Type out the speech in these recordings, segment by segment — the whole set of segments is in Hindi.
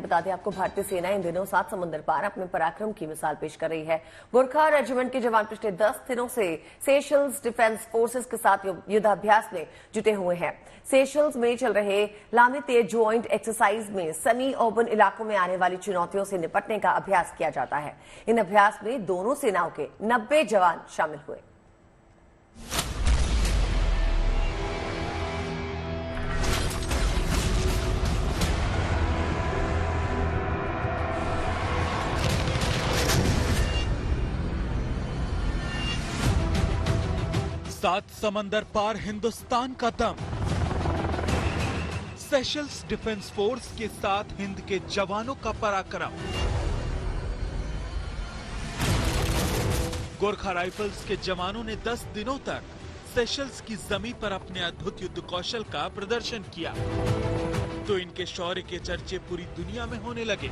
बता दें आपको, भारतीय सेना इन दिनों 7 समंदर पार अपने पराक्रम की मिसाल पेश कर रही है। गोरखा रेजिमेंट के जवान पिछले 10 दिनों से सेशल्स डिफेंस फोर्सेस के साथ युद्धाभ्यास में जुटे हुए हैं। सेशल्स में चल रहे लामिते ज्वाइंट एक्सरसाइज में सेमी अर्बन इलाकों में आने वाली चुनौतियों से निपटने का अभ्यास किया जाता है। इन अभ्यास में दोनों सेनाओं के 90 जवान शामिल हुए। सात समंदर पार हिंदुस्तान का दम। सेशल्स डिफेंस फोर्स के साथ हिंद के जवानों का पराक्रम। गोरखा राइफल्स के जवानों ने 10 दिनों तक सेशल्स की जमीन पर अपने अद्भुत युद्ध कौशल का प्रदर्शन किया, तो इनके शौर्य के चर्चे पूरी दुनिया में होने लगे।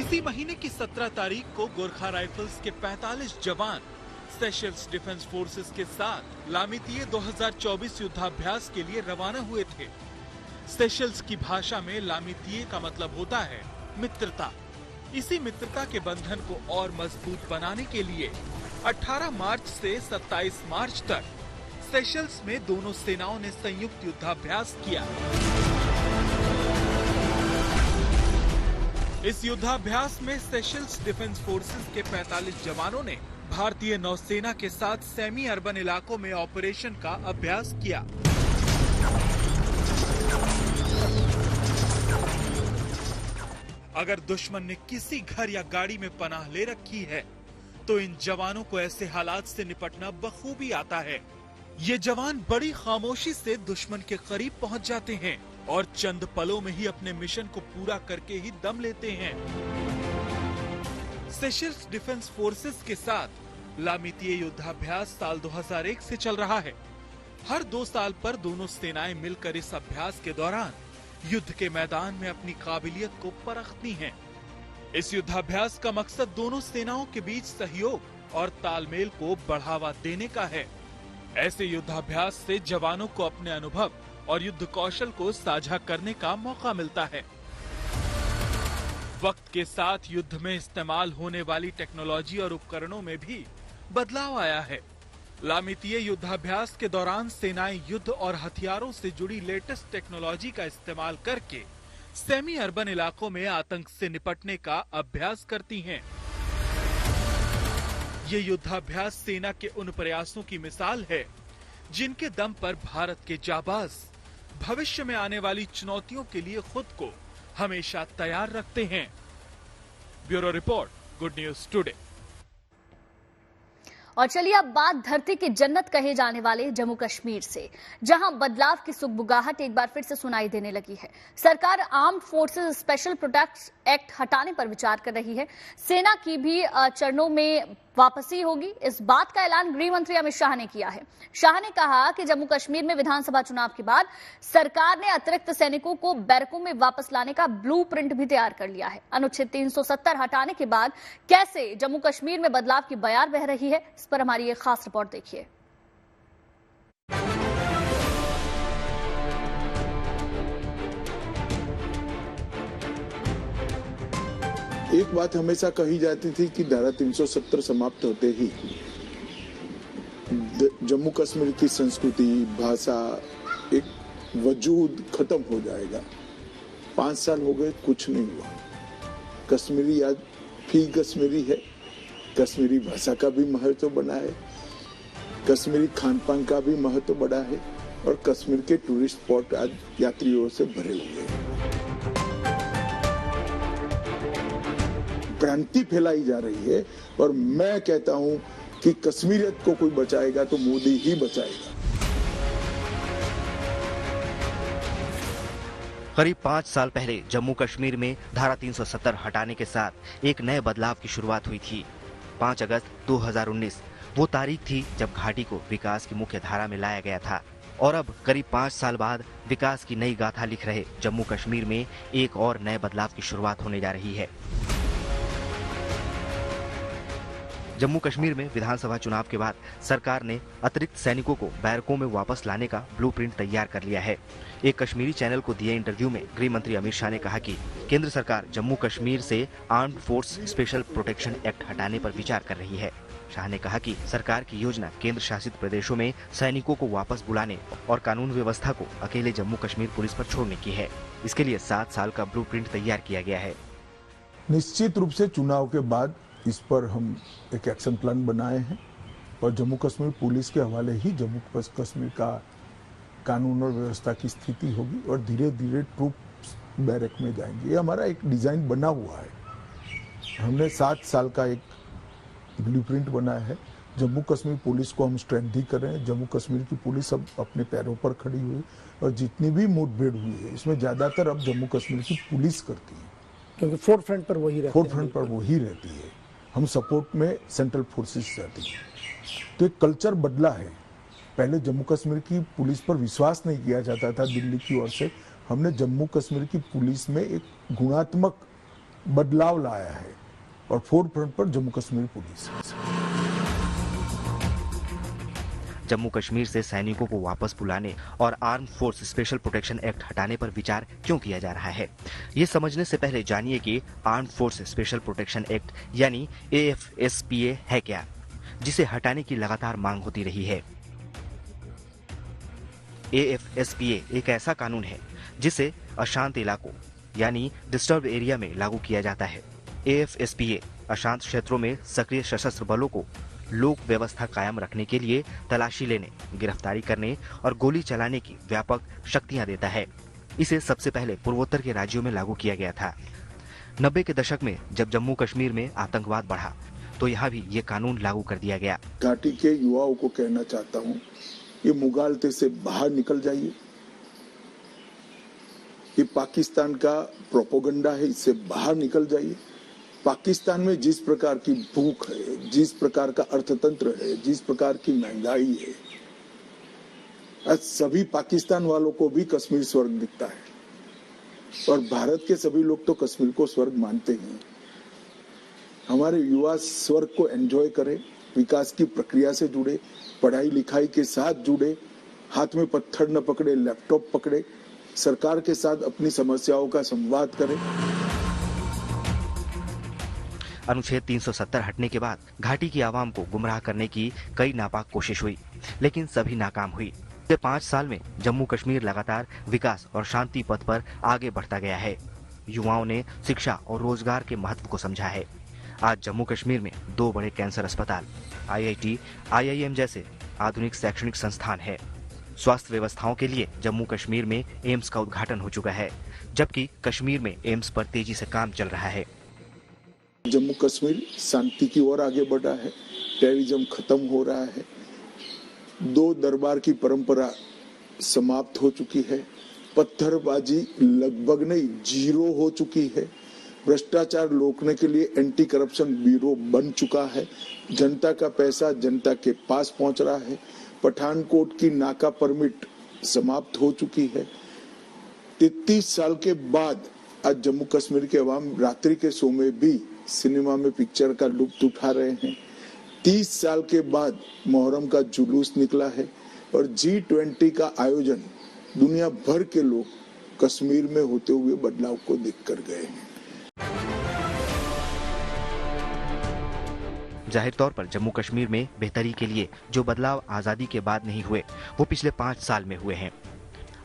इसी महीने की 17 तारीख को गोरखा राइफल्स के 45 जवान सेशल्स डिफेंस फोर्सेस के साथ लामितीय 2024 युद्धाभ्यास के लिए रवाना हुए थे। सेशल्स की भाषा में लामितीय का मतलब होता है मित्रता। इसी मित्रता के बंधन को और मजबूत बनाने के लिए 18 मार्च से 27 मार्च तक सेशल्स में दोनों सेनाओं ने संयुक्त युद्धाभ्यास किया। इस युद्धाभ्यास में सेशल्स डिफेंस फोर्सेस के 45 जवानों ने भारतीय नौसेना के साथ सेमी अर्बन इलाकों में ऑपरेशन का अभ्यास किया। अगर दुश्मन ने किसी घर या गाड़ी में पनाह ले रखी है, तो इन जवानों को ऐसे हालात से निपटना बखूबी आता है। ये जवान बड़ी खामोशी से दुश्मन के करीब पहुंच जाते हैं और चंद पलों में ही अपने मिशन को पूरा करके ही दम लेते हैं। सेशल्स डिफेंस फोर्सेस के साथ लामितीय युद्धाभ्यास साल 2001 से चल रहा है। हर 2 साल पर दोनों सेनाएं मिलकर इस अभ्यास के दौरान युद्ध के मैदान में अपनी काबिलियत को परखती हैं। इस युद्धाभ्यास का मकसद दोनों सेनाओं के बीच सहयोग और तालमेल को बढ़ावा देने का है। ऐसे युद्धाभ्यास से जवानों को अपने अनुभव और युद्ध कौशल को साझा करने का मौका मिलता है। वक्त के साथ युद्ध में इस्तेमाल होने वाली टेक्नोलॉजी और उपकरणों में भी बदलाव आया है। लामितीय युद्धाभ्यास के दौरान सेनाएं युद्ध और हथियारों से जुड़ी लेटेस्ट टेक्नोलॉजी का इस्तेमाल करके सेमी अर्बन इलाकों में आतंक से निपटने का अभ्यास करती हैं। ये युद्धाभ्यास सेना के उन प्रयासों की मिसाल है जिनके दम पर भारत के जाबाज भविष्य में आने वाली चुनौतियों के लिए खुद को हमेशा तैयार रखते हैं। Bureau report, good news today. और चलिए अब बात धरती की जन्नत कहे जाने वाले जम्मू कश्मीर से, जहां बदलाव की सुगबुगाहट एक बार फिर से सुनाई देने लगी है। सरकार armed forces special protection act हटाने पर विचार कर रही है। सेना की भी चरणों में वापसी होगी, इस बात का ऐलान गृह मंत्री अमित शाह ने किया है। शाह ने कहा कि जम्मू कश्मीर में विधानसभा चुनाव के बाद सरकार ने अतिरिक्त सैनिकों को बैरकों में वापस लाने का ब्लूप्रिंट भी तैयार कर लिया है। अनुच्छेद 370 हटाने के बाद कैसे जम्मू कश्मीर में बदलाव की बयार बह रही है, इस पर हमारी एक खास रिपोर्ट देखिए। एक बात हमेशा कही जाती थी कि धारा 370 समाप्त होते ही जम्मू कश्मीर की संस्कृति, भाषा, एक वजूद खत्म हो जाएगा। 5 साल हो गए, कुछ नहीं हुआ। कश्मीरी आज भी कश्मीरी है, कश्मीरी भाषा का भी महत्व बना है, कश्मीरी खान पान का भी महत्व बड़ा है और कश्मीर के टूरिस्ट स्पॉट आज यात्रियों से भरे हुए हैं। क्रांति फैलाई जा रही है और मैं कहता हूं कि कश्मीरियत को कोई बचाएगा तो मोदी ही बचाएगा। करीब 5 साल पहले जम्मू कश्मीर में धारा 370 हटाने के साथ एक नए बदलाव की शुरुआत हुई थी। 5 अगस्त 2019 वो तारीख थी जब घाटी को विकास की मुख्य धारा में लाया गया था। और अब करीब 5 साल बाद विकास की नई गाथा लिख रहे जम्मू कश्मीर में एक और नए बदलाव की शुरुआत होने जा रही है। जम्मू कश्मीर में विधानसभा चुनाव के बाद सरकार ने अतिरिक्त सैनिकों को बैरकों में वापस लाने का ब्लूप्रिंट तैयार कर लिया है। एक कश्मीरी चैनल को दिए इंटरव्यू में गृह मंत्री अमित शाह ने कहा कि केंद्र सरकार जम्मू कश्मीर से armed force special protection act हटाने पर विचार कर रही है। शाह ने कहा कि सरकार की योजना केंद्र शासित प्रदेशों में सैनिकों को वापस बुलाने और कानून व्यवस्था को अकेले जम्मू कश्मीर पुलिस पर छोड़ने की है। इसके लिए 7 साल का ब्लूप्रिंट तैयार किया गया है। निश्चित रूप से चुनाव के बाद इस पर हम एक एक्शन प्लान बनाए हैं और जम्मू कश्मीर पुलिस के हवाले ही जम्मू कश्मीर का कानून और व्यवस्था की स्थिति होगी और धीरे धीरे ट्रूप्स बैरक में जाएंगे। ये हमारा एक डिजाइन बना हुआ है। हमने 7 साल का एक ब्लूप्रिंट बनाया है। जम्मू कश्मीर पुलिस को हम स्ट्रेंथ कर रहे हैं। जम्मू कश्मीर की पुलिस अब अपने पैरों पर खड़ी हुई और जितनी भी मुठभेड़ हुई है इसमें ज्यादातर अब जम्मू कश्मीर की पुलिस करती है, क्योंकि फोर्थ फ्रंट पर वही रहती है। हम सपोर्ट में सेंट्रल फोर्सेस रहती है। तो एक कल्चर बदला है। पहले जम्मू कश्मीर की पुलिस पर विश्वास नहीं किया जाता था दिल्ली की ओर से। हमने जम्मू कश्मीर की पुलिस में एक गुणात्मक बदलाव लाया है और फोर्थ फ्रंट पर जम्मू कश्मीर पुलिस। जम्मू कश्मीर से सैनिकों को वापस बुलाने और arm force special protection act हटाने पर विचार क्यों किया जा रहा है, ये समझने से पहले जानिए कि arm force special protection act यानी AFSPA है क्या, जिसे हटाने की लगातार मांग होती रही है। AFSPA एक ऐसा कानून है जिसे अशांत इलाकों यानी डिस्टर्ब्ड एरिया में लागू किया जाता है। AFSPA अशांत क्षेत्रों में सक्रिय सशस्त्र बलों को लोक व्यवस्था कायम रखने के लिए तलाशी लेने, गिरफ्तारी करने और गोली चलाने की व्यापक शक्तियां देता है। इसे सबसे पहले पूर्वोत्तर के राज्यों में लागू किया गया था। 90 के दशक में जब जम्मू कश्मीर में आतंकवाद बढ़ा तो यहाँ भी ये कानून लागू कर दिया गया। घाटी के युवाओं को कहना चाहता हूँ, ये मुगालते से बाहर निकल जाइए। ये पाकिस्तान का प्रोपोगंडा है, इससे बाहर निकल जाइए। पाकिस्तान में जिस प्रकार की भूख है, जिस प्रकार का अर्थतंत्र है, जिस प्रकार की महंगाई है, आज सभी पाकिस्तान वालों को भी कश्मीर स्वर्ग दिखता है और भारत के सभी लोग तो कश्मीर को स्वर्ग मानते हैं। हमारे युवा स्वर्ग को एंजॉय करें, विकास की प्रक्रिया से जुड़े, पढ़ाई लिखाई के साथ जुड़े, हाथ में पत्थर न पकड़े, लैपटॉप पकड़े, सरकार के साथ अपनी समस्याओं का संवाद करें। अनुच्छेद 370 हटने के बाद घाटी की आवाम को गुमराह करने की कई नापाक कोशिश हुई, लेकिन सभी नाकाम हुई। पिछले 5 साल में जम्मू कश्मीर लगातार विकास और शांति पथ पर आगे बढ़ता गया है। युवाओं ने शिक्षा और रोजगार के महत्व को समझा है। आज जम्मू कश्मीर में 2 बड़े कैंसर अस्पताल, IIT, IIM जैसे आधुनिक शैक्षणिक संस्थान है। स्वास्थ्य व्यवस्थाओं के लिए जम्मू कश्मीर में एम्स का उद्घाटन हो चुका है, जबकि कश्मीर में एम्स पर तेजी से काम चल रहा है। जम्मू कश्मीर शांति की ओर आगे बढ़ा है, टेररिज्म खत्म हो रहा है, 2 दरबार की परंपरा समाप्त हो चुकी है, पत्थरबाजी लगभग नहीं 0 हो चुकी है, भ्रष्टाचार रोकने के लिए एंटी करप्शन ब्यूरो बन चुका है, जनता का पैसा जनता के पास पहुंच रहा है, पठानकोट की नाका परमिट समाप्त हो चुकी है। 33 साल के बाद आज जम्मू कश्मीर के अवाम रात्रि के शो में भी सिनेमा में पिक्चर का लुत्फ उठा रहे हैं। 30 साल के बाद मुहर्रम का जुलूस निकला है और G20 का आयोजन दुनिया भर के लोग कश्मीर में होते हुए बदलाव को देखकर गए हैं। जाहिर तौर पर जम्मू कश्मीर में बेहतरी के लिए जो बदलाव आजादी के बाद नहीं हुए, वो पिछले 5 साल में हुए हैं।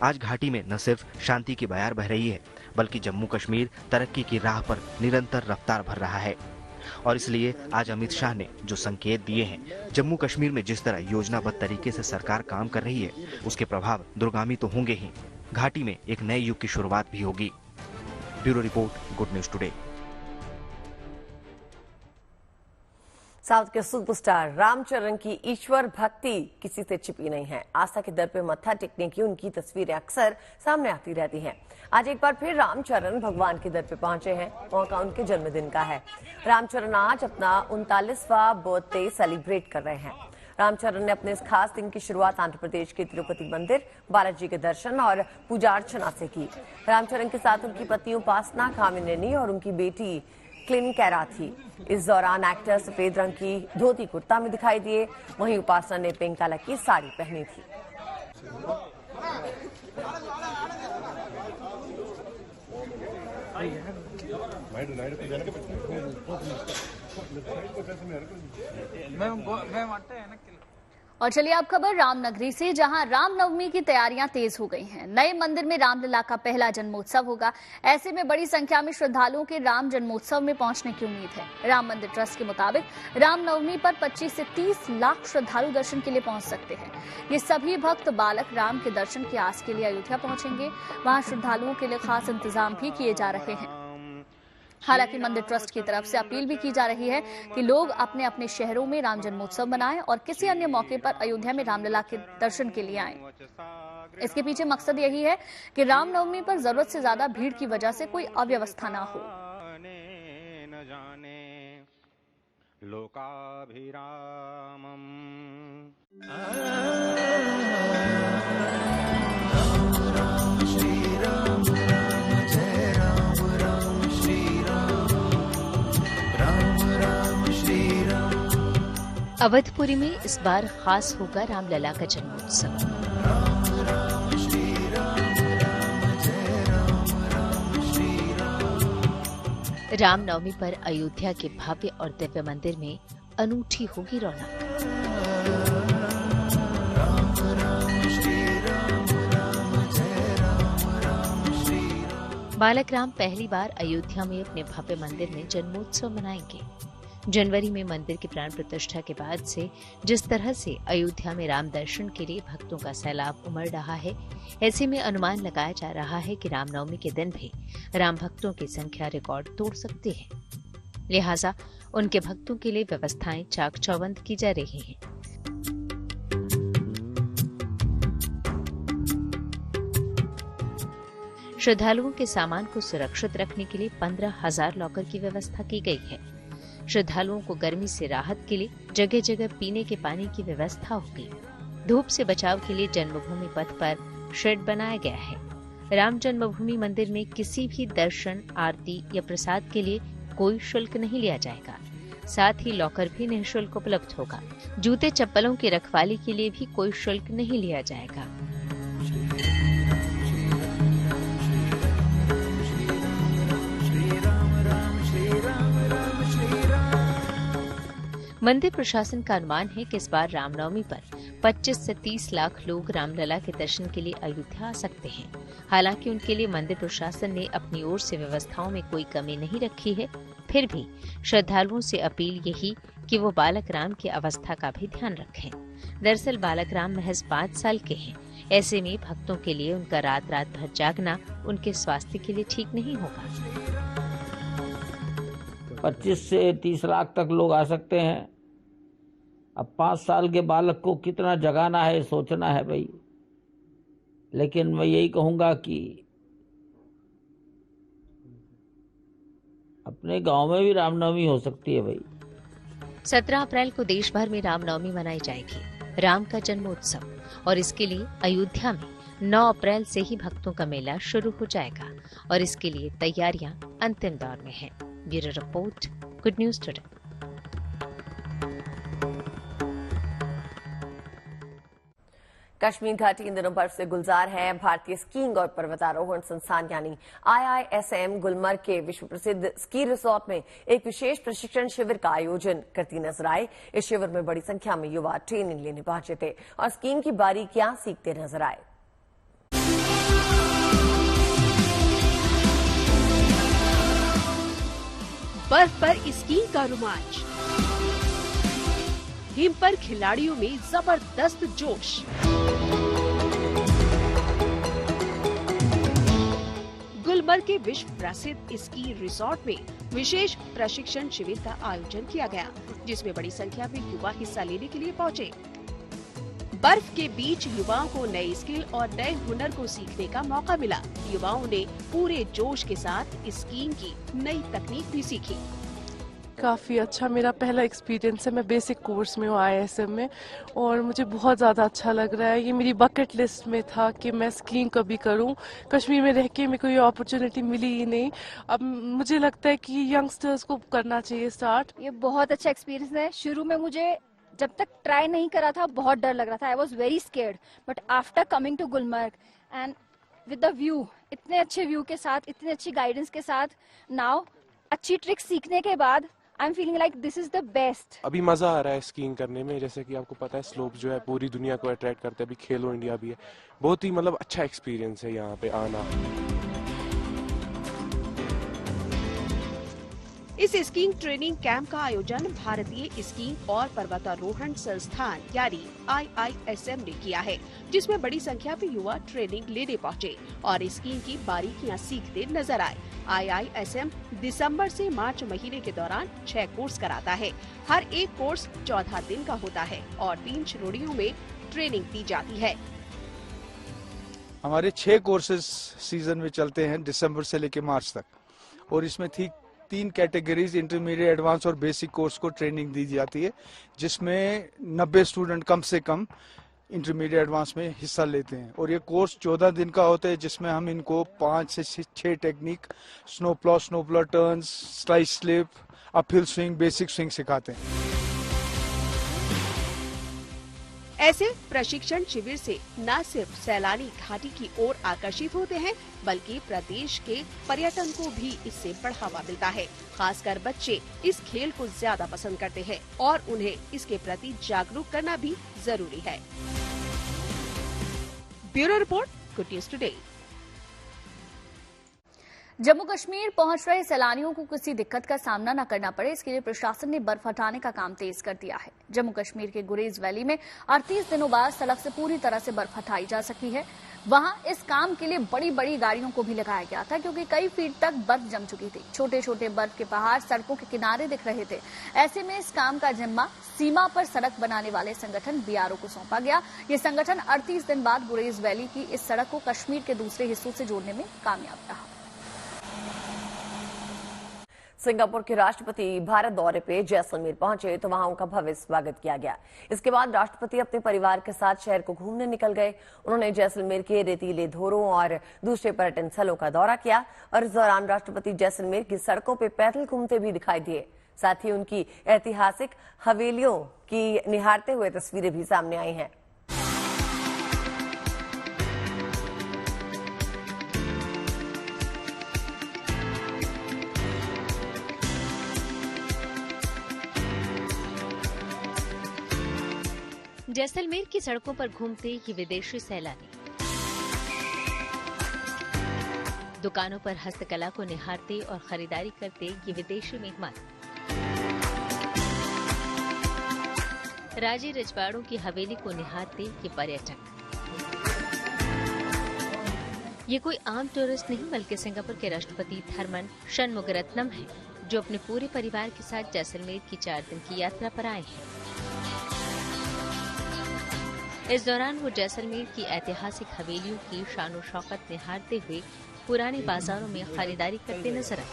आज घाटी में न सिर्फ शांति की बयार बह रही है, बल्कि जम्मू कश्मीर तरक्की की राह पर निरंतर रफ्तार भर रहा है। और इसलिए आज अमित शाह ने जो संकेत दिए हैं, जम्मू कश्मीर में जिस तरह योजनाबद्ध तरीके से सरकार काम कर रही है, उसके प्रभाव दूरगामी तो होंगे ही, घाटी में एक नए युग की शुरुआत भी होगी। Bureau report, good news today. South के सुपरस्टार रामचरण की ईश्वर भक्ति किसी से छिपी नहीं है। आस्था के दर पे मत्था टेकने की उनकी तस्वीरें अक्सर सामने आती रहती हैं। आज एक बार फिर रामचरण भगवान के दर पे पहुंचे हैं। मौका उनके जन्मदिन का है। रामचरण आज अपना 39वां बर्थडे सेलिब्रेट कर रहे हैं। रामचरण ने अपने इस खास दिन की शुरुआत आंध्र प्रदेश के तिरुपति मंदिर, बालाजी के दर्शन और पूजा अर्चना से की। रामचरण के साथ उनकी पत्नी उपासना कामिनेनी और उनकी बेटी क्लिन कैरा थी। इस दौरान एक्टर सफेद रंग की धोती कुर्ता में दिखाई दिए, वहीं उपासना ने पिंक कलर की साड़ी पहनी थी। और चलिए अब खबर रामनगरी से, जहां रामनवमी की तैयारियां तेज हो गई हैं। नए मंदिर में रामलला का पहला जन्मोत्सव होगा। ऐसे में बड़ी संख्या में श्रद्धालुओं के राम जन्मोत्सव में पहुंचने की उम्मीद है। राम मंदिर ट्रस्ट के मुताबिक रामनवमी पर 25 से 30 लाख श्रद्धालु दर्शन के लिए पहुंच सकते हैं। ये सभी भक्त बालक राम के दर्शन की आस के लिए अयोध्या पहुंचेंगे। वहां श्रद्धालुओं के लिए खास इंतजाम भी किए जा रहे हैं। हालांकि मंदिर ट्रस्ट की तरफ से अपील भी की जा रही है कि लोग अपने अपने शहरों में राम जन्मोत्सव मनाएं और किसी अन्य मौके पर अयोध्या में रामलला के दर्शन के लिए आएं। इसके पीछे मकसद यही है कि रामनवमी पर जरूरत से ज्यादा भीड़ की वजह से कोई अव्यवस्था ना हो। अवधपुरी में इस बार खास होगा रामलला का जन्मोत्सव। रामनवमी पर अयोध्या के भव्य और दिव्य मंदिर में अनूठी होगी रौनक। बालक राम पहली बार अयोध्या में अपने भव्य मंदिर में जन्मोत्सव मनाएंगे। जनवरी में मंदिर की प्राण प्रतिष्ठा के बाद से जिस तरह से अयोध्या में राम दर्शन के लिए भक्तों का सैलाब उमड़ रहा है, ऐसे में अनुमान लगाया जा रहा है कि रामनवमी के दिन भी राम भक्तों की संख्या रिकॉर्ड तोड़ सकती है। लिहाजा उनके भक्तों के लिए व्यवस्थाएं चाक चौबंद की जा रही हैं। श्रद्धालुओं के सामान को सुरक्षित रखने के लिए 15,000 लॉकर की व्यवस्था की गई है। श्रद्धालुओं को गर्मी से राहत के लिए जगह जगह पीने के पानी की व्यवस्था होगी। धूप से बचाव के लिए जन्मभूमि पथ पर शेड बनाया गया है। राम जन्मभूमि मंदिर में किसी भी दर्शन, आरती या प्रसाद के लिए कोई शुल्क नहीं लिया जाएगा। साथ ही लॉकर भी निःशुल्क उपलब्ध होगा। जूते चप्पलों की रखवाली के लिए भी कोई शुल्क नहीं लिया जाएगा। मंदिर प्रशासन का अनुमान है कि इस बार रामनवमी पर 25 से 30 लाख लोग रामलला के दर्शन के लिए अयोध्या आ सकते हैं। हालांकि उनके लिए मंदिर प्रशासन ने अपनी ओर से व्यवस्थाओं में कोई कमी नहीं रखी है। फिर भी श्रद्धालुओं से अपील यही कि वो बालक राम की अवस्था का भी ध्यान रखें। दरअसल बालक राम महज 5 साल के हैं। ऐसे में भक्तों के लिए उनका रात रात भर जागना उनके स्वास्थ्य के लिए ठीक नहीं होगा। 25 से 30 लाख तक लोग आ सकते हैं। अब 5 साल के बालक को कितना जगाना है, सोचना है भाई। लेकिन मैं यही कहूंगा कि अपने गांव में भी रामनवमी हो सकती है भाई। 17 अप्रैल को देश भर में रामनवमी मनाई जाएगी, राम का जन्मोत्सव, और इसके लिए अयोध्या में 9 अप्रैल से ही भक्तों का मेला शुरू हो जाएगा और इसके लिए तैयारियां अंतिम दौर में हैं। Bureau report, good news today. Kashmir घाटी इन दिनों बर्फ से गुलजार है। भारतीय स्कीइंग और पर्वतारोहण संस्थान यानी IISM गुलमर्ग के विश्व प्रसिद्ध स्की रिसोर्ट में एक विशेष प्रशिक्षण शिविर का आयोजन करती नजर आए। इस शिविर में बड़ी संख्या में युवा ट्रेनिंग लेने पहुंचे थे और स्कीइंग की बारीकियां सीखते नजर आए। बर्फ पर स्कीइंग का रोमांच, हिम पर खिलाड़ियों में जबरदस्त जोश। गुलमर्ग के विश्व प्रसिद्ध स्की रिसोर्ट में विशेष प्रशिक्षण शिविर का आयोजन किया गया, जिसमें बड़ी संख्या में युवा हिस्सा लेने के लिए पहुंचे। बर्फ के बीच युवाओं को नए स्किल और नए हुनर को सीखने का मौका मिला। युवाओं ने पूरे जोश के साथ स्कीइंग की नई तकनीक भी सीखी। काफ़ी अच्छा मेरा पहला एक्सपीरियंस है। मैं बेसिक कोर्स में हूँ IISM में, और मुझे बहुत ज़्यादा अच्छा लग रहा है। ये मेरी बकेट लिस्ट में था कि मैं स्कीइंग कभी करूँ। कश्मीर में रह के मेरे को ये अपॉर्चुनिटी मिली ही नहीं। अब मुझे लगता है कि यंगस्टर्स को करना चाहिए स्टार्ट। ये बहुत अच्छा एक्सपीरियंस है। शुरू में मुझे जब तक ट्राई नहीं करा था बहुत डर लग रहा था। I was very scared, but after coming to Gulmarg and with the view, इतने अच्छे व्यू के साथ, इतनी अच्छी गाइडेंस के साथ, नाउ अच्छी ट्रिक्स सीखने के बाद I am feeling like this is the best. अभी मजा आ रहा है स्कीइंग करने में। जैसे कि आपको पता है स्लोप जो है पूरी दुनिया को अट्रैक्ट करते हैं। अभी खेलो इंडिया भी है। बहुत ही मतलब अच्छा एक्सपीरियंस है यहाँ पे आना। इस स्कीइंग ट्रेनिंग कैंप का आयोजन भारतीय स्कीइंग और पर्वतारोहण संस्थान यानी IISM ने किया है, जिसमें बड़ी संख्या में युवा ट्रेनिंग लेने पहुंचे और स्कीइंग की बारीकियां सीखते नजर आए। IISM दिसंबर से मार्च महीने के दौरान 6 कोर्स कराता है। हर एक कोर्स 14 दिन का होता है और 3 श्रेणियों में ट्रेनिंग दी जाती है। हमारे 6 कोर्सेज सीजन में चलते हैं दिसंबर से लेकर मार्च तक, और इसमें 3 कैटेगरीज इंटरमीडिएट, एडवांस और बेसिक कोर्स को ट्रेनिंग दी जाती है, जिसमें 90 स्टूडेंट कम से कम इंटरमीडिएट एडवांस में हिस्सा लेते हैं। और ये कोर्स 14 दिन का होता है, जिसमें हम इनको 5 से 6 technique, snow plough turns, slide slip, uphill swing, basic swing सिखाते हैं। ऐसे प्रशिक्षण शिविर से न सिर्फ सैलानी घाटी की ओर आकर्षित होते हैं, बल्कि प्रदेश के पर्यटन को भी इससे बढ़ावा मिलता है। खासकर बच्चे इस खेल को ज्यादा पसंद करते हैं और उन्हें इसके प्रति जागरूक करना भी जरूरी है। Bureau report, good news today. Jammu Kashmir पहुंच रहे सैलानियों को किसी दिक्कत का सामना न करना पड़े, इसके लिए प्रशासन ने बर्फ हटाने का काम तेज कर दिया है। जम्मू कश्मीर के गुरेज वैली में 38 दिनों बाद सड़क से पूरी तरह से बर्फ हटाई जा सकी है। वहां इस काम के लिए बड़ी बड़ी गाड़ियों को भी लगाया गया था, क्योंकि कई फीट तक बर्फ जम चुकी थी। छोटे छोटे बर्फ के पहाड़ सड़कों के किनारे दिख रहे थे। ऐसे में इस काम का जिम्मा सीमा पर सड़क बनाने वाले संगठन BRO को सौंपा गया। ये संगठन 38 दिन बाद गुरेज वैली की इस सड़क को कश्मीर के दूसरे हिस्सों से जोड़ने में कामयाब रहा। सिंगापुर के राष्ट्रपति भारत दौरे पे जैसलमेर पहुंचे तो वहां उनका भव्य स्वागत किया गया। इसके बाद राष्ट्रपति अपने परिवार के साथ शहर को घूमने निकल गए। उन्होंने जैसलमेर के रेतीले धोरों और दूसरे पर्यटन स्थलों का दौरा किया और इस दौरान राष्ट्रपति जैसलमेर की सड़कों पर पैदल घूमते भी दिखाई दिए। साथ ही उनकी ऐतिहासिक हवेलियों की निहारते हुए तस्वीरें भी सामने आई हैं। जैसलमेर की सड़कों पर घूमते ये विदेशी सैलानी, दुकानों पर हस्तकला को निहारते और खरीदारी करते ये विदेशी मेहमान, राजे रजवाड़ों की हवेली को निहारते ये पर्यटक। ये कोई आम टूरिस्ट नहीं, बल्कि सिंगापुर के राष्ट्रपति थरमन षणमुगरत्नम हैं, जो अपने पूरे परिवार के साथ जैसलमेर की 4 दिन की यात्रा पर आए हैं। इस दौरान वो जैसलमेर की ऐतिहासिक हवेलियों की शानो शौकत निहारते हुए पुराने बाजारों में खरीदारी करते नजर आए।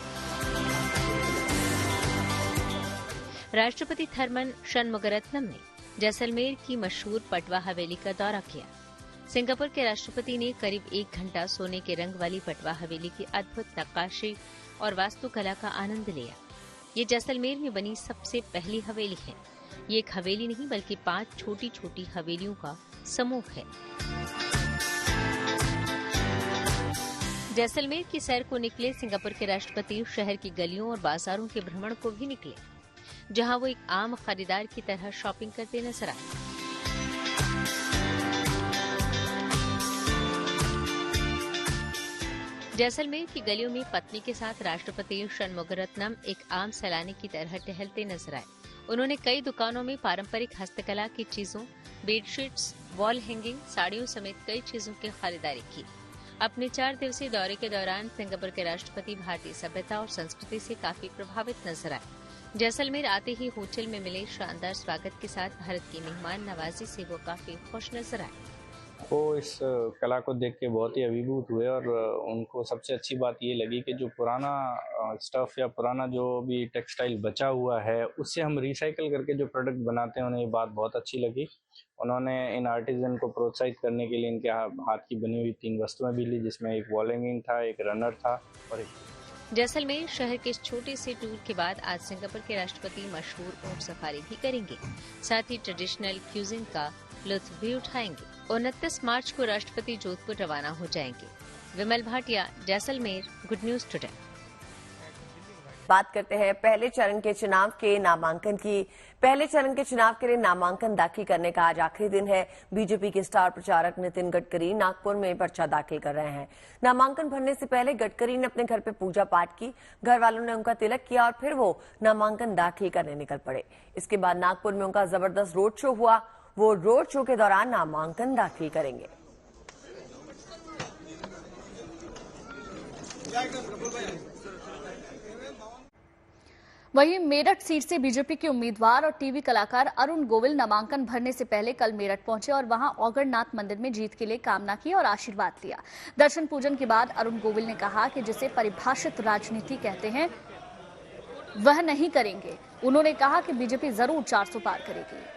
राष्ट्रपति थरमन षणमुगरत्नम ने जैसलमेर की मशहूर पटवा हवेली का दौरा किया। सिंगापुर के राष्ट्रपति ने करीब 1 घंटा सोने के रंग वाली पटवा हवेली की अद्भुत नक्काशी और वास्तुकला का आनंद लिया। ये जैसलमेर में बनी सबसे पहली हवेली है। ये एक हवेली नहीं, बल्कि 5 छोटी छोटी हवेलियों का समूह है। जैसलमेर की सैर को निकले सिंगापुर के राष्ट्रपति शहर की गलियों और बाजारों के भ्रमण को भी निकले, जहां वो एक आम खरीदार की तरह शॉपिंग करते नजर आए। जैसलमेर की गलियों में पत्नी के साथ राष्ट्रपति षणमुगरत्नम एक आम सैलानी की तरह टहलते नजर आए। उन्होंने कई दुकानों में पारंपरिक हस्तकला की चीजों, बेडशीट्स, वॉल हैंगिंग, साड़ियों समेत कई चीजों की खरीदारी की। अपने 4 दिवसीय दौरे के दौरान सिंगापुर के राष्ट्रपति भारतीय सभ्यता और संस्कृति से काफी प्रभावित नजर आए। जैसलमेर आते ही होटल में मिले शानदार स्वागत के साथ भारत की मेहमान नवाजी से वो काफी खुश नजर आए। वो इस कला को देख के बहुत ही अभिभूत हुए और उनको सबसे अच्छी बात ये लगी कि जो पुराना स्टफ या पुराना जो भी टेक्सटाइल बचा हुआ है उससे हम रिसाइकल करके जो प्रोडक्ट बनाते हैं, उन्हें ये बात बहुत अच्छी लगी। उन्होंने इन आर्टिजन को प्रोत्साहित करने के लिए इनके हाथ की बनी हुई 3 वस्तुएं भी ली, जिसमें एक वॉल हैंगिंग था, एक रनर था और एक। जैसलमेर शहर के इस छोटे से टूर के बाद आज सिंगापुर के राष्ट्रपति मशहूर ऊंट सफारी भी करेंगे, साथ ही ट्रेडिशनल क्यूजिन का लुत्फ भी उठाएंगे। 29 मार्च को राष्ट्रपति जोधपुर रवाना हो जाएंगे। Vimal Bhatia, Jaisalmer, good news today. बात करते हैं पहले चरण के चुनाव के नामांकन की। पहले चरण के चुनाव के लिए नामांकन दाखिल करने का आज आखिरी दिन है। बीजेपी के स्टार प्रचारक नितिन गडकरी नागपुर में पर्चा दाखिल कर रहे हैं। नामांकन भरने से पहले गडकरी ने अपने घर पे पूजा पाठ की, घर वालों ने उनका तिलक किया और फिर वो नामांकन दाखिल करने निकल पड़े। इसके बाद नागपुर में उनका जबरदस्त रोड शो हुआ। वो रोड शो के दौरान नामांकन दाखिल करेंगे। वहीं मेरठ सीट से बीजेपी के उम्मीदवार और टीवी कलाकार अरुण गोविल नामांकन भरने से पहले कल मेरठ पहुंचे और वहां औगड़नाथ मंदिर में जीत के लिए कामना की और आशीर्वाद लिया। दर्शन पूजन के बाद अरुण गोविल ने कहा कि जिसे परिभाषित राजनीति कहते हैं वह नहीं करेंगे। उन्होंने कहा कि बीजेपी जरूर 400 पार करेगी।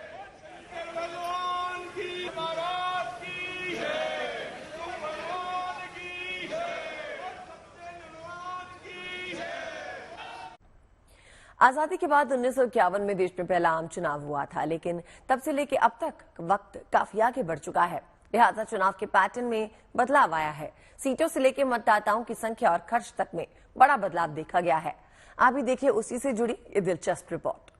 आजादी के बाद 1951 में देश में पहला आम चुनाव हुआ था, लेकिन तब से लेकर अब तक वक्त काफी आगे बढ़ चुका है। लिहाजा चुनाव के पैटर्न में बदलाव आया है। सीटों से लेकर मतदाताओं की संख्या और खर्च तक में बड़ा बदलाव देखा गया है। आप भी देखिए उसी से जुड़ी ये दिलचस्प रिपोर्ट।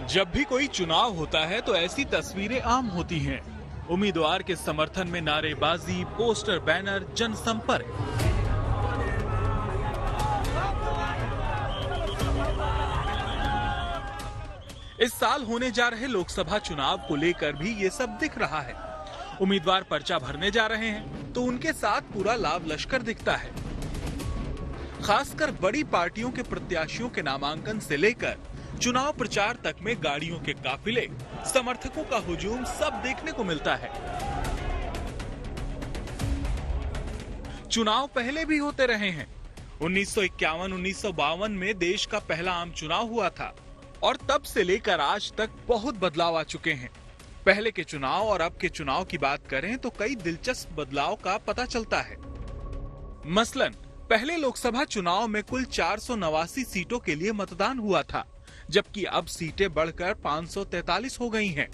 जब भी कोई चुनाव होता है तो ऐसी तस्वीरें आम होती हैं। उम्मीदवार के समर्थन में नारेबाजी, पोस्टर, बैनर, जनसंपर्क। इस साल होने जा रहे लोकसभा चुनाव को लेकर भी ये सब दिख रहा है। उम्मीदवार पर्चा भरने जा रहे हैं तो उनके साथ पूरा लाभ लश्कर दिखता है। खासकर बड़ी पार्टियों के प्रत्याशियों के नामांकन से लेकर चुनाव प्रचार तक में गाड़ियों के काफिले, समर्थकों का हुजूम सब देखने को मिलता है। चुनाव पहले भी होते रहे हैं। 1951-1952 में देश का पहला आम चुनाव हुआ था और तब से लेकर आज तक बहुत बदलाव आ चुके हैं। पहले के चुनाव और अब के चुनाव की बात करें तो कई दिलचस्प बदलाव का पता चलता है। मसलन पहले लोकसभा चुनाव में कुल 489 सीटों के लिए मतदान हुआ था, जबकि अब सीटें बढ़कर 543 हो गई हैं।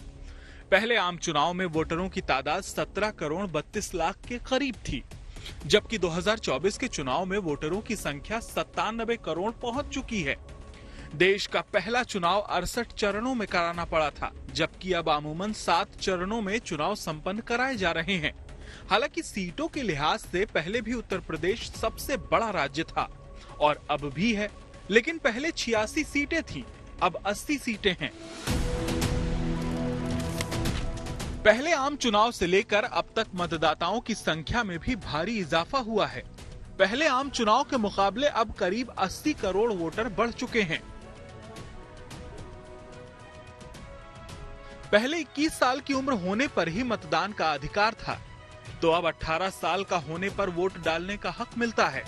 पहले आम चुनाव में वोटरों की तादाद 17 करोड़ 32 लाख के करीब थी, जबकि 2024 के चुनाव में वोटरों की संख्या 97 करोड़ पहुंच चुकी है। देश का पहला चुनाव 68 चरणों में कराना पड़ा था, जबकि अब अमूमन 7 चरणों में चुनाव संपन्न कराए जा रहे हैं। हालांकि सीटों के लिहाज से पहले भी उत्तर प्रदेश सबसे बड़ा राज्य था और अब भी है, लेकिन पहले 86 सीटें थीं, अब 80 सीटें हैं। पहले आम चुनाव से लेकर अब तक मतदाताओं की संख्या में भी भारी इजाफा हुआ है। पहले आम चुनाव के मुकाबले अब करीब 80 करोड़ वोटर बढ़ चुके हैं। पहले 21 साल की उम्र होने पर ही मतदान का अधिकार था, तो अब 18 साल का होने पर वोट डालने का हक मिलता है।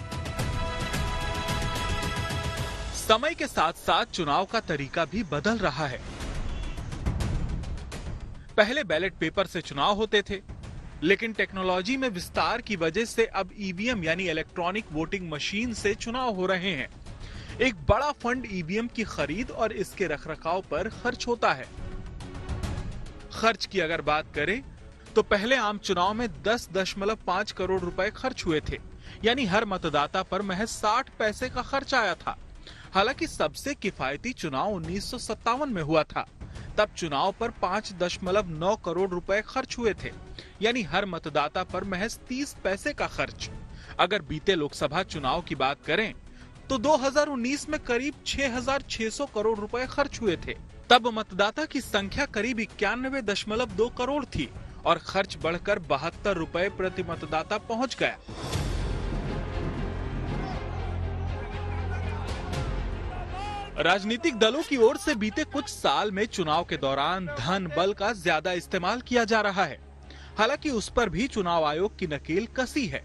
समय के साथ साथ चुनाव का तरीका भी बदल रहा है। पहले बैलेट पेपर से चुनाव होते थे, लेकिन टेक्नोलॉजी में विस्तार की वजह से अब ईवीएम यानी इलेक्ट्रॉनिक वोटिंग मशीन से चुनाव हो रहे हैं। एक बड़ा फंड ईवीएम की खरीद और इसके रखरखाव पर खर्च होता है। खर्च की अगर बात करें तो पहले आम चुनाव में 10.5 करोड़ रुपए खर्च हुए थे, यानी हर मतदाता पर महज 60 पैसे का खर्च आया था। हालांकि सबसे किफायती चुनाव 1957 में हुआ था, तब चुनाव पर 5.9 करोड़ रुपए खर्च हुए थे, यानी हर मतदाता पर महज 30 पैसे का खर्च। अगर बीते लोकसभा चुनाव की बात करें तो 2019 में करीब 6,600 करोड़ रुपए खर्च हुए थे। तब मतदाता की संख्या करीब 91.2 करोड़ थी और खर्च बढ़कर 72 रुपए प्रति मतदाता पहुंच गया। राजनीतिक दलों की ओर से बीते कुछ साल में चुनाव के दौरान धन बल का ज्यादा इस्तेमाल किया जा रहा है। हालांकि उस पर भी चुनाव आयोग की नकेल कसी है।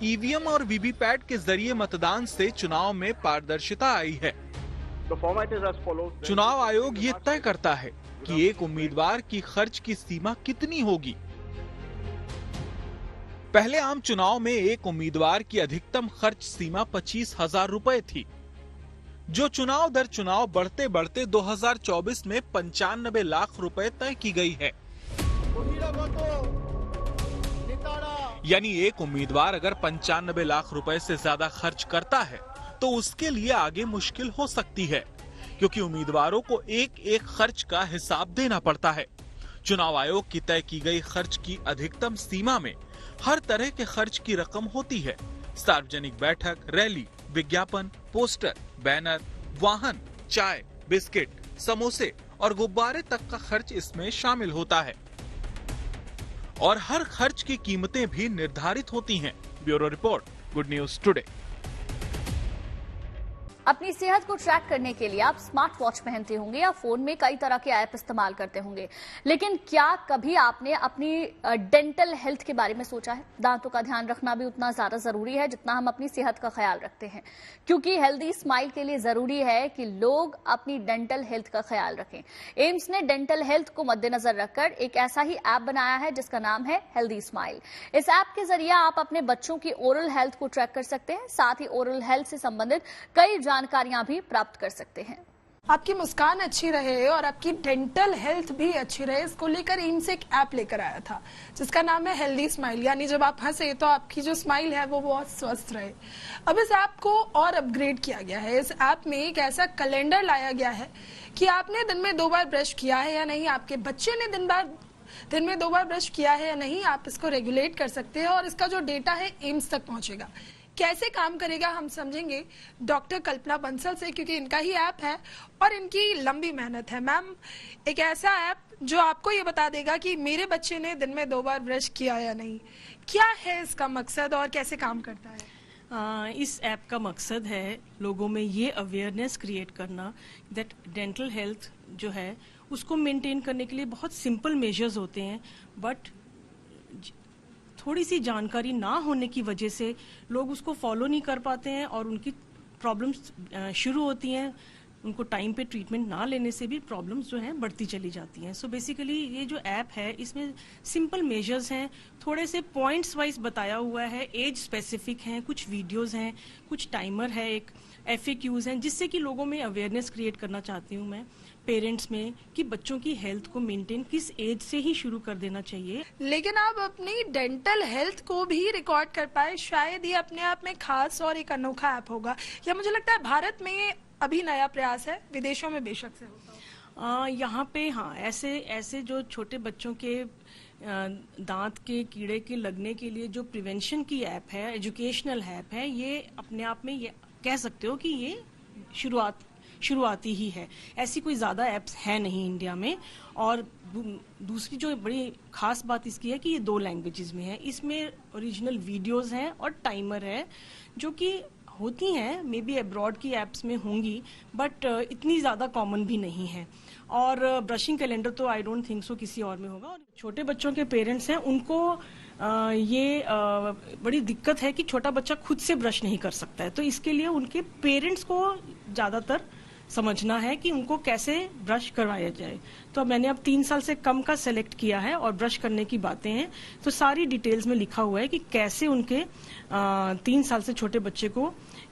ईवीएम और वीवीपैट के जरिए मतदान से चुनाव में पारदर्शिता आई है। चुनाव आयोग ये तय करता है कि एक उम्मीदवार की खर्च की सीमा कितनी होगी। पहले आम चुनाव में एक उम्मीदवार की अधिकतम खर्च सीमा 25,000 रुपए थी, जो चुनाव दर चुनाव बढ़ते बढ़ते 2024 में 95 लाख रुपए तय की गई है। यानी एक उम्मीदवार अगर 95 लाख रुपए से ज्यादा खर्च करता है तो उसके लिए आगे मुश्किल हो सकती है, क्योंकि उम्मीदवारों को एक एक खर्च का हिसाब देना पड़ता है। चुनाव आयोग की तय की गई खर्च की अधिकतम सीमा में हर तरह के खर्च की रकम होती है। सार्वजनिक बैठक, रैली, विज्ञापन, पोस्टर, बैनर, वाहन, चाय, बिस्किट, समोसे और गुब्बारे तक का खर्च इसमें शामिल होता है और हर खर्च की कीमतें भी निर्धारित होती हैं। Bureau report, good news today. अपनी सेहत को ट्रैक करने के लिए आप स्मार्ट वॉच पहनते होंगे या फोन में कई तरह के ऐप इस्तेमाल करते होंगे, लेकिन क्या कभी आपने अपनी डेंटल हेल्थ के बारे में सोचा है? दांतों का ध्यान रखना भी उतना ज्यादा जरूरी है जितना हम अपनी सेहत का ख्याल रखते हैं, क्योंकि हेल्दी स्माइल के लिए जरूरी है कि लोग अपनी डेंटल हेल्थ का ख्याल रखें। एम्स ने डेंटल हेल्थ को मद्देनजर रखकर एक ऐसा ही ऐप बनाया है जिसका नाम है हेल्दी स्माइल। इस ऐप के जरिए आप अपने बच्चों की ओरल हेल्थ को ट्रैक कर सकते हैं, साथ ही ओरल हेल्थ से संबंधित कई जानकारियां भी प्राप्त कर सकते हैं। आपकी मुस्कान अच्छी रहे और आपकी डेंटल हेल्थ भी अच्छी रहे, इसको लेकर एम्स एक ऐप लेकर आया था जिसका नाम है हेल्दी स्माइल। यानी जब आप हंसे तो आपकी जो स्माइल है वो बहुत स्वस्थ रहे। अब इस ऐप को और अपग्रेड किया गया है। इस ऐप में एक ऐसा कैलेंडर लाया गया है कि आपने दिन में 2 बार ब्रश किया है या नहीं, आपके बच्चे ने दिन में 2 बार ब्रश किया है या नहीं, आप इसको रेगुलेट कर सकते हैं और इसका जो डेटा है एम्स तक पहुंचेगा। कैसे काम करेगा हम समझेंगे डॉक्टर कल्पना बंसल से, क्योंकि इनका ही ऐप है और इनकी लंबी मेहनत है। मैम, एक ऐसा ऐप जो आपको ये बता देगा कि मेरे बच्चे ने दिन में 2 बार ब्रश किया या नहीं, क्या है इसका मकसद और कैसे काम करता है? इस ऐप का मकसद है लोगों में ये अवेयरनेस क्रिएट करना दैट डेंटल हेल्थ जो है उसको मेंटेन करने के लिए बहुत सिंपल मेजर्स होते हैं, बट थोड़ी सी जानकारी ना होने की वजह से लोग उसको फॉलो नहीं कर पाते हैं और उनकी प्रॉब्लम्स शुरू होती हैं। उनको टाइम पे ट्रीटमेंट ना लेने से भी प्रॉब्लम्स जो हैं बढ़ती चली जाती हैं। सो बेसिकली ये जो ऐप है इसमें सिंपल मेजर्स हैं, थोड़े से पॉइंट्स वाइज बताया हुआ है, एज स्पेसिफिक हैं, कुछ वीडियोस हैं, कुछ टाइमर है, एक FAQs हैं, जिससे कि लोगों में अवेयरनेस क्रिएट करना चाहती हूँ मैं पेरेंट्स में कि बच्चों की हेल्थ को मेंटेन किस एज से ही शुरू कर देना चाहिए। लेकिन आप अपनी डेंटल हेल्थ को भी रिकॉर्ड कर पाए, शायद ये अपने आप में खास और एक अनोखा ऐप होगा। या मुझे लगता है भारत में अभी नया प्रयास है, विदेशों में बेशक से होगा। यहाँ पे हाँ, ऐसे जो छोटे बच्चों के दांत के कीड़े के लगने के लिए जो प्रिवेंशन की ऐप है, एजुकेशनल ऐप है, ये अपने आप में ये कह सकते हो कि ये शुरुआती ही है। ऐसी कोई ज़्यादा ऐप्स है नहीं इंडिया में। और दूसरी जो बड़ी खास बात इसकी है कि ये 2 लैंग्वेजेस में है। इसमें ओरिजिनल वीडियोस हैं और टाइमर है, जो कि होती हैं मे बी अब्रॉड की ऐप्स में होंगी, बट इतनी ज़्यादा कॉमन भी नहीं है। और ब्रशिंग कैलेंडर तो आई डोंट थिंक सो किसी और में होगा। और छोटे बच्चों के पेरेंट्स हैं उनको ये बड़ी दिक्कत है कि छोटा बच्चा खुद से ब्रश नहीं कर सकता है, तो इसके लिए उनके पेरेंट्स को ज़्यादातर समझना है कि उनको कैसे ब्रश करवाया जाए। तो मैंने अब 3 साल से कम का सेलेक्ट किया है और ब्रश करने की बातें हैं तो सारी डिटेल्स में लिखा हुआ है कि कैसे उनके 3 साल से छोटे बच्चे को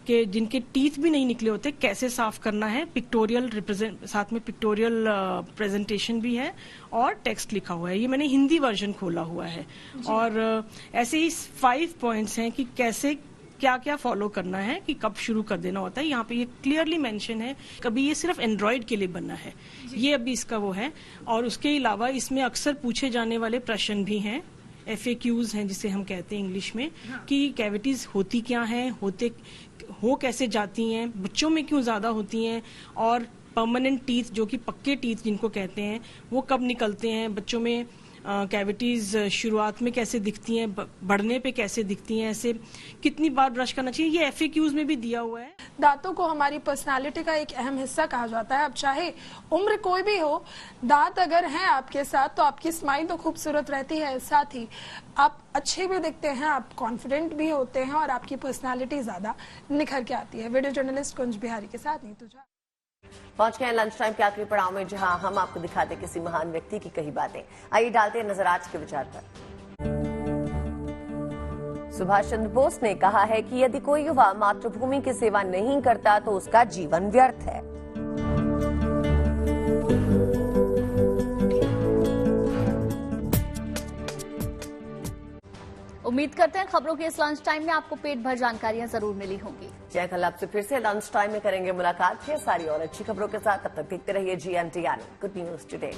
कि जिनके टीथ भी नहीं निकले होते कैसे साफ करना है। पिक्टोरियल साथ में पिक्टोरियल प्रेजेंटेशन भी है और टेक्स्ट लिखा हुआ है। ये मैंने हिंदी वर्जन खोला हुआ है। और ऐसे ही 5 पॉइंट्स हैं कि कैसे क्या क्या फॉलो करना है, कि कब शुरू कर देना होता है। यहाँ पे ये क्लियरली मेंशन है। कभी ये सिर्फ एंड्रॉयड के लिए बना है, ये अभी इसका वो है। और उसके अलावा इसमें अक्सर पूछे जाने वाले प्रश्न भी हैं FAQs हैं जिसे हम कहते हैं इंग्लिश में, कि कैविटीज होती क्या हैं, हो कैसे जाती हैं, बच्चों में क्यों ज्यादा होती हैं, और परमानेंट टीथ जो कि पक्के टीथ जिनको कहते हैं वो कब निकलते हैं, बच्चों में कैविटीज शुरुआत में कैसे दिखती हैं, बढ़ने पे कैसे दिखती हैं, ऐसे कितनी बार ब्रश करना चाहिए, ये FAQs में भी दिया हुआ है। दांतों को हमारी पर्सनालिटी का एक अहम हिस्सा कहा जाता है। अब चाहे उम्र कोई भी हो, दांत अगर हैं आपके साथ तो आपकी स्माइल तो खूबसूरत रहती है, साथ ही आप अच्छे भी दिखते हैं, आप कॉन्फिडेंट भी होते हैं और आपकी पर्सनालिटी ज्यादा निखर के आती है। वीडियो जर्नलिस्ट कुंज बिहारी के साथ नीतू झा। पहुंच गए लंच टाइम के आखिरी पड़ाव में, जहां हम आपको दिखाते किसी महान व्यक्ति की कही बातें। आइए डालते हैं नजर आज के विचार पर। सुभाष चंद्र बोस ने कहा है कि यदि कोई युवा मातृभूमि की सेवा नहीं करता तो उसका जीवन व्यर्थ है। उम्मीद करते हैं खबरों के इस लंच टाइम में आपको पेट भर जानकारियां जरूर मिली होंगी। जय, कल आपसे फिर से लंच टाइम में करेंगे मुलाकात है सारी और अच्छी खबरों के साथ। तब तक देखते रहिए GMT यानी गुड न्यूज टुडे।